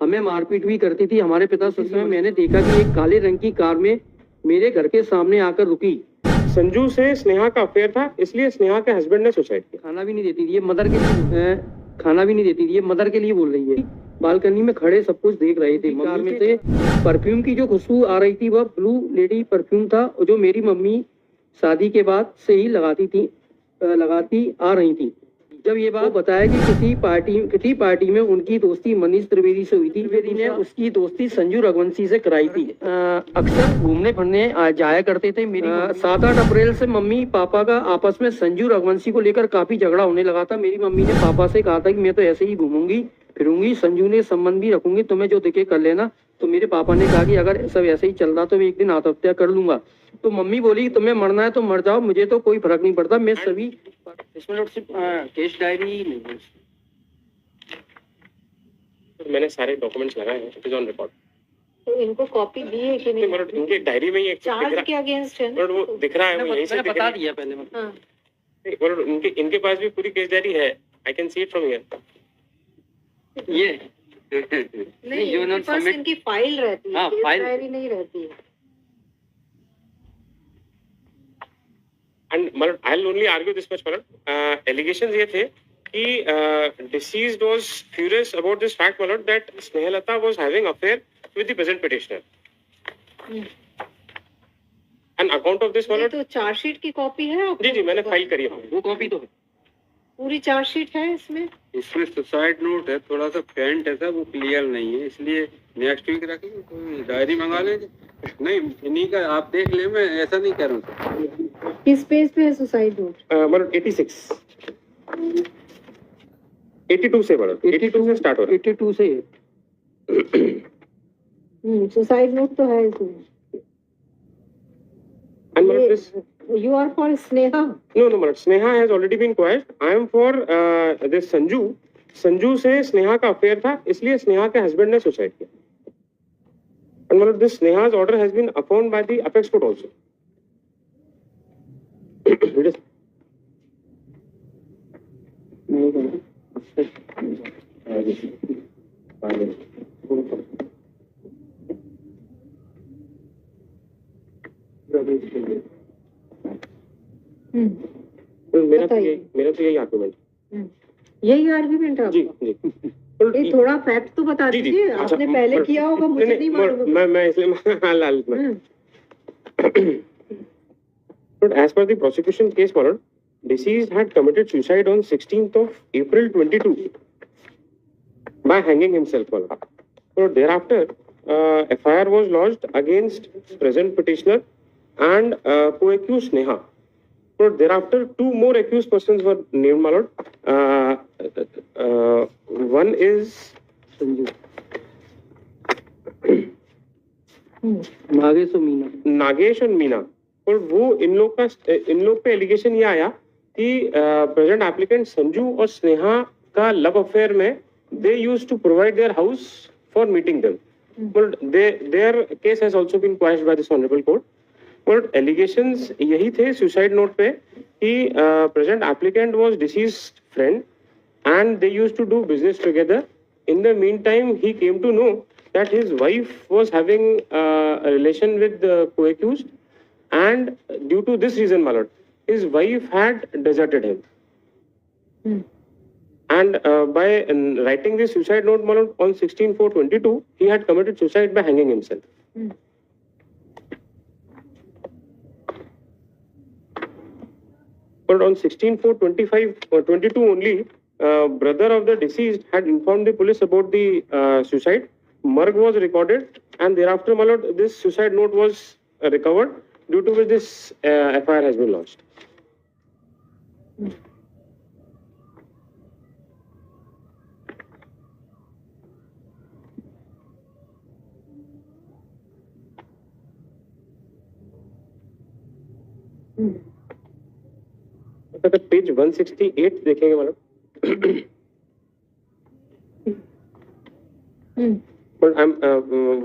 हमें मारपीट भी करती थी। हमारे पिता उस समय मैंने देखा कि एक काले रंग की कार में मेरे घर के सामने आकर रुकी। संजू से स्नेहा का अफेयर था, इसलिए स्नेहा के हस्बैंड ने सुसाइड किया। खाना भी नहीं देती थी, ये मदर के लिए खाना भी नहीं देती थी, ये मदर के लिए बोल रही है। बालकनी में खड़े सब कुछ देख रहे थे। कार में से परफ्यूम की जो खुशबू आ रही थी वह ब्लू लेडी परफ्यूम था, जो मेरी मम्मी शादी के बाद से ही लगाती आ रही थी। जब ये बात बताया कि किसी पार्टी में उनकी दोस्ती मनीष त्रिवेदी से हुई थी। त्रिवेदी ने उसकी दोस्ती संजू रघुवंशी से कराई थी। अक्सर घूमने फिरने जाया करते थे। मेरी 7-8 अप्रैल से मम्मी पापा का आपस में संजू रघुवंशी को लेकर काफी झगड़ा होने लगा था। मेरी मम्मी ने पापा से कहा था कि मैं तो ऐसे ही घूमूंगी फिरूंगी, संजू ने संबंध भी रखूंगी, तुम्हें जो दिखे कर लेना। तो मेरे पापा ने कहा कि अगर सब ऐसे ही चल रहा तो मैं एक दिन आत्महत्या कर लूंगा। तो मम्मी बोली तुम्हें मरना है तो मर जाओ, मुझे तो कोई फर्क नहीं पड़ता। मैं सभी इसमें केस डायरी नहीं है। मैंने सारे डॉक्यूमेंट्स लगाए हैं, इट इज ऑन रिकॉर्ड। तो इनको कॉपी दी है कि नहीं? मतलब इनके डायरी में ही चार्ज के अगेंस्ट है ना, वो दिख रहा है, वो यहीं से बता दिया पहले। मतलब इनके पास भी पूरी केस डायरी है, I can see it from here. ये नहीं, इनके पास इनकी फाइल रहती है, केस डायरी नहीं रहती है। And I'll only argue this much, allegations ये थे कि deceased was furious about this fact, that Snehalata was having affair with the present petitioner. An account of this, तो चार्जशीट की कॉपी है आपको? जी मैंने फाइल करी है, वो कॉपी तो है, पूरी चार्जशीट है इसमें। इसमें सुसाइड नोट है, थोड़ा सा फेंट है, वो क्लियर नहीं है, इसलिए नेक्स्ट वीक रखेंगे, कोई डायरी मंगा लेंगे। नहीं इन्हीं का आप देख ले, मैं ऐसा नहीं कर रहा हूँ। किस पेज पे है सुसाइड नोट? 86 82 से 82 से स्टार्ट हो रहा है। 82 से सुसाइड नोट तो है इसमें। And this, you are for Sneha? No, Sneha has already been quiet. I am for this Sanju. Sanju से स्नेहा का अफेयर था, इसलिए स्नेहा के हस्बैंड ने सुसाइड किया। And this Sneha's order has been affirmed by the apex court also. मेरा तो यही आर्गुमेंट। यही आर्गुमेंट है जी। ये थोड़ा फैक्ट तो बता दीजिए, आपने पहले किया होगा, मुझे नहीं मालूम। मैं इसलिए But as per the prosecution case, deceased had committed suicide on 16th of April 22 by hanging himself. So thereafter, FIR was lodged against present petitioner and co-accused Sneha. So thereafter, two more accused persons were named, my lord. One is Sanju, Nagesh और मीना। और वो इन लोग पे allegation ये आया कि present applicant Sanju और स्नेहा का लव अफेयर में they used to provide their house for meeting them. But their case has also been questioned by this honourable court. But allegations यही थे सुसाइड नोट पे कि present applicant was deceased friend and they used to do business together. In the meantime, he came to know that his wife was having a relation with the co-accused, and due to this reason, my lord, his wife had deserted him. And by writing this suicide note, my lord, on 16/4/22, he had committed suicide by hanging himself. But on 16/4/25/22 only, brother of the deceased had informed the police about the suicide. Morgue was recorded, and thereafter, my lord, this suicide note was recovered, due to which this FIR has been lodged. Page 168 देखेंगे madam. But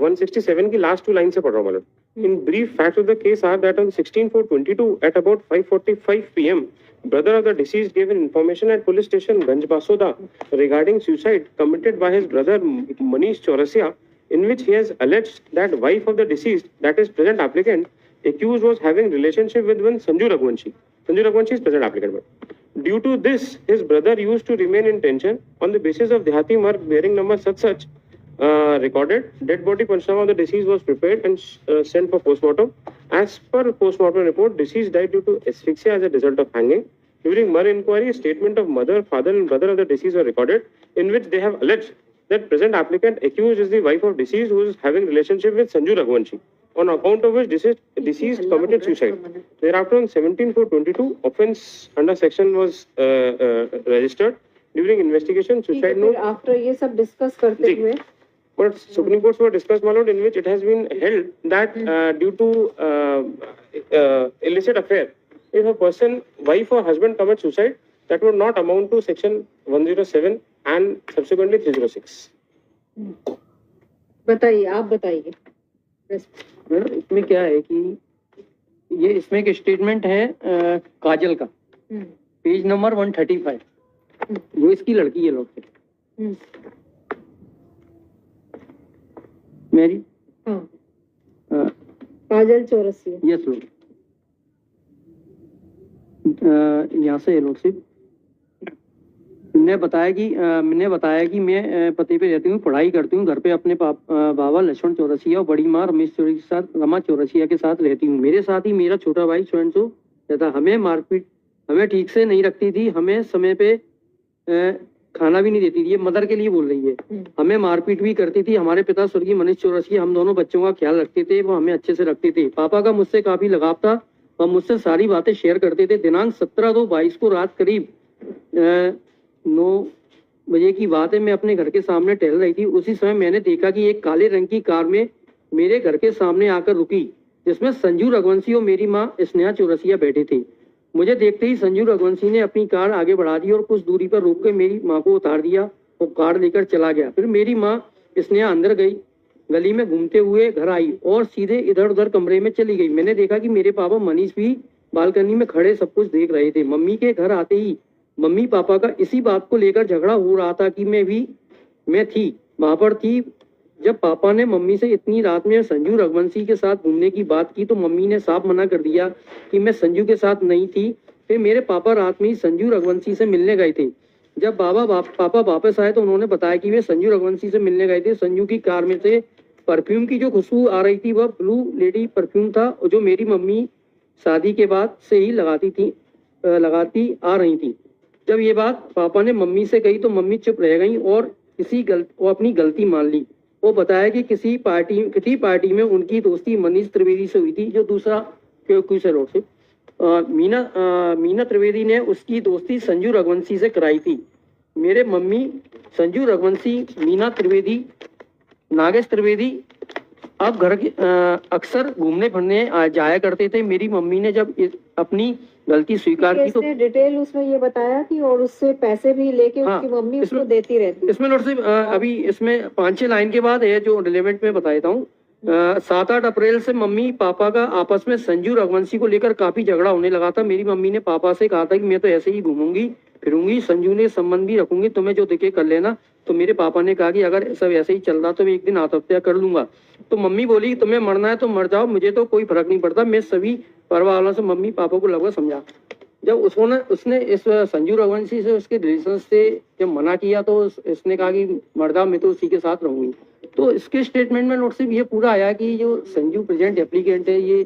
167 की last 2 line से पढ़ रहा हूँ madam. In brief, facts of the case are that on 16/4/22 at about 5:45 p.m. brother of the deceased gave an information at police station Ganj Basoda regarding suicide committed by his brother Manish Chaurasia, in which he has alleged that wife of the deceased, that is present applicant, accused was having relationship with one Sanju Raghuvanshi. Sanju Raghuvanshi is present applicant. But due to this, his brother used to remain in tension. On the basis of Dehati Marg bearing number such recorded, dead body Panchnama of the deceased was prepared and sent for postmortem. As per postmortem report, deceased died due to asphyxia as a result of hanging. During Mar inquiry, a statement of mother, father and brother of the deceased were recorded, in which they have alleged that present applicant accused is the wife of deceased who is having relationship with Sanju Raghuvanshi, on account of which deceased committed suicide. Thereafter, on 17/4/22, offence under section was registered. During investigation, suicide note. After ये सब discuss करते हुए But Supreme Court were discussed, my lord, in which it has been held that due to illicit affair, if a person, wife or husband commits suicide, that would not amount to section 107 and subsequently 306. बताइए, आप बताइए। Madam इसमें क्या है कि ये इसमें एक स्टेटमेंट है काजल का, पेज नंबर 135, वो इसकी लड़की है लोग मेरी काजल चौरसिया। यस लोग यहाँ से लोग सिर्फ मैंने बताया कि मैं पते पे रहती हूँ, पढ़ाई करती हूँ, घर पे अपने बाबा लक्ष्मण चौरसिया और बड़ी माँ रमेश चौरसिया के साथ, रमा चौरसिया के साथ रहती हूँ। मेरे साथ ही मेरा छोटा भाई स्वयंसो रहता। हमें ठीक से नहीं रखती थी, हमें समय पे खाना भी नहीं देती थी। ये मदर के लिए बोल रही है। हमें मारपीट भी करती थी। हमारे पिता स्वर्गीय मनीष चौरसिया हम दोनों बच्चों का ख्याल रखते थे, वो हमें अच्छे से रखते थे। पापा का मुझसे काफी लगाव था और मुझसे सारी बातें शेयर करते थे। दिनांक 17/2/22 को रात करीब 9 बजे की बात है। मैं अपने घर के सामने टहल रही थी। उसी समय मैंने देखा कि एक काले रंग की कार में मेरे घर के सामने आकर रुकी, जिसमें संजू रघुवंशी और मेरी माँ स्नेहा चौरसिया बैठे थे। मुझे देखते ही संजू रघुवंशी ने अपनी कार आगे बढ़ा दी और कुछ दूरी पर रोक कर मेरी माँ को उतार दिया और कार लेकर चला गया। फिर मेरी माँ स्नेहा अंदर गई, गली में घूमते हुए घर आई और सीधे इधर उधर कमरे में चली गई। मैंने देखा कि मेरे पापा मनीष भी बालकनी में खड़े सब कुछ देख रहे थे। मम्मी के घर आते ही मम्मी पापा का इसी बात को लेकर झगड़ा हो रहा था कि मैं थी वहां पर थी। जब पापा ने मम्मी से इतनी रात में संजू रघुवंशी के साथ घूमने की बात की तो मम्मी ने साफ मना कर दिया कि मैं संजू के साथ नहीं थी। फिर मेरे पापा रात में ही संजू रघुवंशी से मिलने गए थे। जब पापा वापस आए तो उन्होंने बताया कि वे संजू रघुवंशी से मिलने गए थे। संजू की कार में से परफ्यूम की जो खुशबू आ रही थी वह ब्लू लेडी परफ्यूम था, जो मेरी मम्मी शादी के बाद से ही लगाती आ रही थी। जब ये बात पापा ने मम्मी से कही तो मम्मी चुप रह गई और वो अपनी गलती मान ली। वो बताया कि किसी पार्टी में उनकी दोस्ती मनीष त्रिवेदी से हुई थी, जो दूसरा क्यों रोड से मीना त्रिवेदी ने उसकी दोस्ती संजू रघुवंशी से कराई थी। मेरे मम्मी संजू रघुवंशी, मीना त्रिवेदी, नागेश त्रिवेदी अब घर के अक्सर घूमने फिरने जाया करते थे। मेरी मम्मी ने जब अपनी गलती स्वीकार की तो डिटेल उसमें ये बताया कि और उससे पैसे भी लेके उसकी मम्मी उसको देती रहती। इसमें नोट से अभी इसमें 5-6 लाइन के बाद है जो रिलेवेंट में बताता हूँ। 7-8 अप्रैल से मम्मी पापा का आपस में संजू रघुवंशी को लेकर काफी झगड़ा होने लगा था। मेरी मम्मी ने पापा से कहा था कि मैं तो ऐसे ही घूमूंगी फिरूंगी, संजू ने संबंध भी रखूंगी, तुम्हें जो दिखे कर लेना। तो मेरे पापा ने कहा कि अगर सब ऐसे ही चल रहा तो मैं एक दिन आत्महत्या कर लूंगा। तो मम्मी बोली तुम्हें मरना है तो मर जाओ, मुझे तो कोई फर्क नहीं पड़ता। मैं सभी परिवार वालों से मम्मी पापा को लगभग समझा। जब उसने इस संजू रघुवंशी से उसके रिलेशन से जब मना किया तो इसने कहा कि मर जाओ, मैं तो उसी के साथ रहूंगी। तो इसके स्टेटमेंट में नोट सिर्फ ये पूरा आया कि जो संजू प्रेजेंट एप्लीकेंट है ये,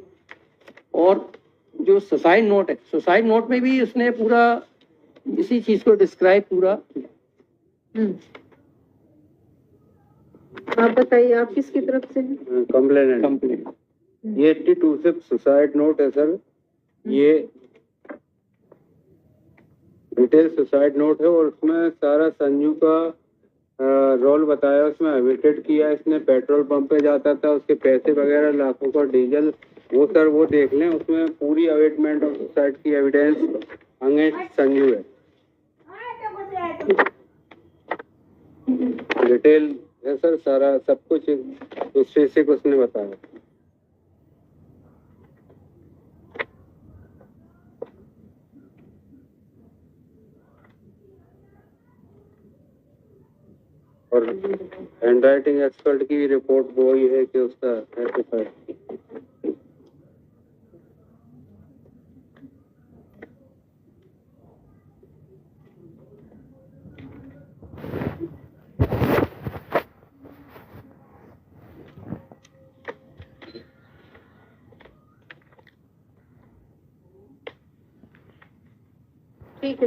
और जो सुसाइड नोट है, सुसाइड नोट में भी उसने पूरा इसी चीज को डिस्क्राइब पूरा। आप बताइए, आप किसकी तरफ से हैं? कंप्लेनेंट। ये 82 से सुसाइड नोट है सर, ये डिटेल सुसाइड नोट है और उसमें सारा संजू का रोल बताया, उसमें एविटेड किया। इसने पेट्रोल पंप पे जाता था, उसके पैसे वगैरह लाखों का डीजल, वो सर वो देख लें, उसमें पूरी अवेटमेंट ऑफ सुसाइड की एविडेंस अगेंस्ट संजू है। डिटेल है सर, सारा सब कुछ स्पेसिफिक उसने बताया। और हैंड राइटिंग एक्सपर्ट की रिपोर्ट वो ही है कि उसका है सुसाइड।